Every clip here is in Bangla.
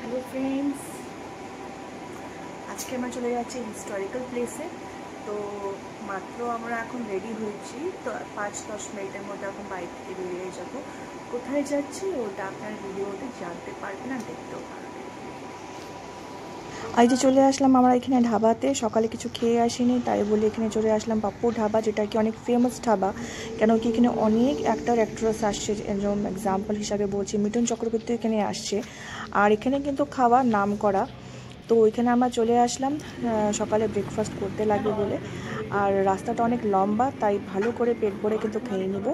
হ্যালো ফ্রেন্ডস, আজকে আমরা চলে যাচ্ছি হিস্টোরিক্যাল প্লেসে। তো মাত্র আমরা এখন রেডি হয়েছি, তো 5-10 মিনিটের মধ্যে এখন বাইক থেকে বেরিয়ে যাব। কোথায় যাচ্ছি ওটা আপনার ভিডিওতে জানতে পারবেন আর দেখতেও পারবেন। আজ যে চলে আসলাম আমরা এখানে ঢাবাতে, সকালে কিছু খেয়ে আসিনি তাই বলে এখানে চলে আসলাম পাপ্পু ঢাবা, যেটা কি অনেক ফেমাস ঢাবা। কেন কি এখানে অনেক অ্যাক্টর অ্যাক্ট্রেস আসছে, যেমন এক্সাম্পল হিসাবে বলছি মিঠুন চক্রবর্তী এখানে আসছে। আর এখানে কিন্তু খাওয়া নাম করা। তো এখানে আমরা চলে আসলাম সকালে ব্রেকফাস্ট করতে লাগবে বলে। আর রাস্তাটা অনেক লম্বা, তাই ভালো করে পেট ভরে কিন্তু খেয়ে নিব।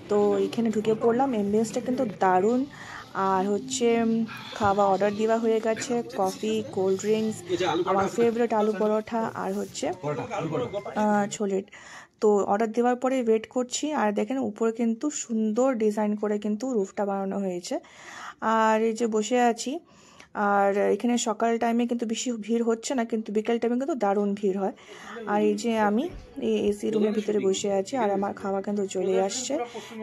তো এখানে ঢুকে পড়লাম, অ্যাম্বিয়েন্সটা কিন্তু দারুণ। আর হচ্ছে খাওয়া অর্ডার দেওয়া হয়ে গেছে, কফি, কোল্ড ড্রিঙ্কস, আমার ফেভারিট আলু পরোটা আর হচ্ছে ছোলের। তো অর্ডার দেওয়ার পরে ওয়েট করছি, আর দেখেন উপরে কিন্তু সুন্দর ডিজাইন করে কিন্তু রুফটা বানানো হয়েছে। আর এই যে বসে আছি, আর এখানে সকাল টাইমে কিন্তু বেশি ভিড় হচ্ছে না, কিন্তু বিকেল টাইমে কিন্তু দারুণ ভিড় হয়। আর এই যে আমি এই এসি রুমের ভিতরে বসে আছি, আর আমার খাওয়া কিন্তু চলে আসছে।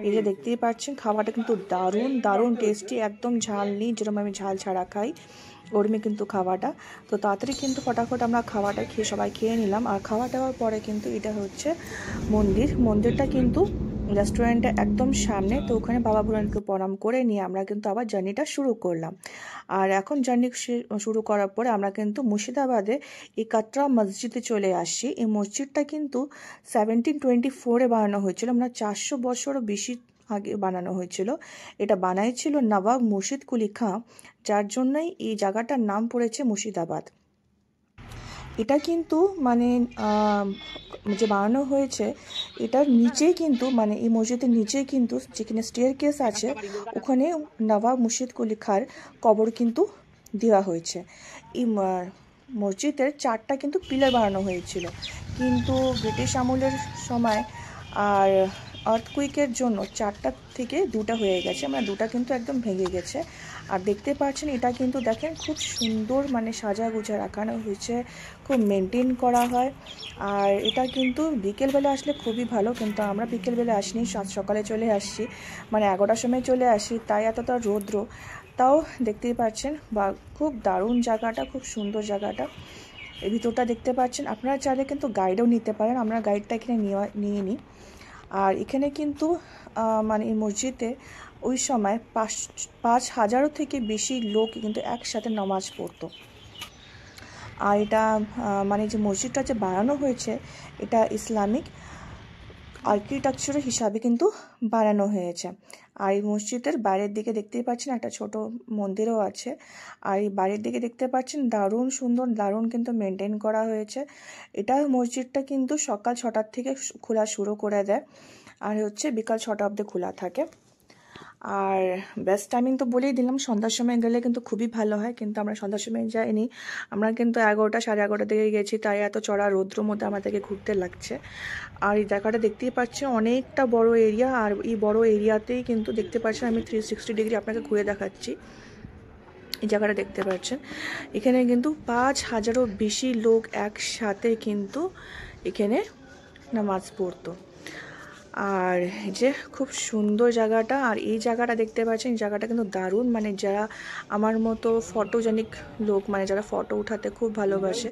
এই যে দেখতেই পাচ্ছেন খাওয়াটা কিন্তু দারুণ দারুণ টেস্টি, একদম ঝাল নেই, যেরকম আমি ঝাল ছাড়া খাই ওরমে কিন্তু খাওয়াটা। তো তাড়াতাড়ি কিন্তু ফটাফট আমরা খাওয়াটা সবাই খেয়ে নিলাম। আর খাওয়া দাওয়ার পরে কিন্তু এটা হচ্ছে মন্দিরটা কিন্তু রেস্টুরেন্টের একদম সামনে। তো ওখানে বাবা ভোলানাথকে প্রণাম করে নিয়ে আমরা কিন্তু আবার জার্নিটা শুরু করলাম। আর এখন জার্নি শুরু করার পরে আমরা কিন্তু মুর্শিদাবাদে এই কাটরা মসজিদে চলে আসছি। এই মসজিদটা কিন্তু 1724-এ বানানো হয়েছিল, মানে 400 বছরও বেশি আগে বানানো হয়েছিল। এটা বানাইছিল নবাব মুর্শিদ কুলি খাঁ, যার জন্যই এই জায়গাটার নাম পড়েছে মুর্শিদাবাদ। এটা কিন্তু মানে যে বানানো হয়েছে এটার নিচেই কিন্তু, মানে এই মসজিদের নিচেই কিন্তু যেখানে স্টেয়ার কেস আছে ওখানে নবাব মুর্শিদ কুলি খাঁর কবর কিন্তু দেওয়া হয়েছে। এই মসজিদের 4টা কিন্তু পিলার বানানো হয়েছিল, কিন্তু ব্রিটিশ আমলের সময় আর আর্থকুইকের জন্য 4টা থেকে 2টা হয়ে গেছে, মানে 2টা কিন্তু একদম ভেঙে গেছে। আর দেখতে পাচ্ছেন এটা কিন্তু দেখেন খুব সুন্দর, মানে সাজা গুজা রাখানো হয়েছে, খুব মেনটেন করা হয়। আর এটা কিন্তু বিকেলবেলা আসলে খুবই ভালো, কিন্তু আমরা বিকেলবেলা আসিনি, সকালে চলে আসছি, মানে 11টার সময় চলে আসি, তাই এতটা রৌদ্র। তাও দেখতেই পাচ্ছেন বা খুব দারুণ জায়গাটা, খুব সুন্দর জায়গাটা। এই ভিতরটা দেখতে পাচ্ছেন, আপনারা চাইলে কিন্তু গাইডও নিতে পারেন, আমরা গাইডটা এখানে নিয়ে নিই। আর এখানে কিন্তু মানে এই মসজিদে ওই সময় 5,000 থেকে বেশি লোক কিন্তু একসাথে নামাজ পড়তো। আর এটা মানে যে মসজিদটা যে বানানো হয়েছে এটা ইসলামিক আর্কিটেকচার হিসাবে কিন্তু বানানো হয়েছে। আর এই মসজিদের বাইরের দিকে দেখতেই পাচ্ছেন একটা ছোট মন্দিরও আছে। আর এই বাইরের দিকে দেখতে পাচ্ছেন দারুণ সুন্দর, দারুণ কিন্তু মেনটেন করা হয়েছে। এটা মসজিদটা কিন্তু সকাল 6টার থেকে খোলা শুরু করে দেয়, আর হচ্ছে বিকাল 6টা অবধি খোলা থাকে। আর বেস্ট টাইমিং তো বলেই দিলাম, সন্ধ্যার সময় গেলে কিন্তু খুবই ভালো হয়, কিন্তু আমরা সন্ধ্যার সময় যাইনি, আমরা কিন্তু 11টা 11:30 দিকে গেছি, তাই এত চড়া রৌদ্র মধ্যে আমাদেরকে ঘুরতে লাগছে। আর এই জায়গাটা দেখতেই পাচ্ছি অনেকটা বড় এরিয়া, আর এই বড় এরিয়াতেই কিন্তু দেখতে পাচ্ছেন আমি 360 ডিগ্রি আপনাকে ঘুরে দেখাচ্ছি। এই জায়গাটা দেখতে পাচ্ছেন, এখানে কিন্তু 5,000-এরও বেশি লোক একসাথে কিন্তু এখানে নামাজ পড়তো। আর যে খুব সুন্দর জায়গাটা, আর এই জায়গাটা দেখতে পাচ্ছেন, এই জায়গাটা কিন্তু দারুণ, মানে যারা আমার মতো ফটোজেনিক লোক, মানে যারা ফটো উঠাতে খুব ভালোবাসে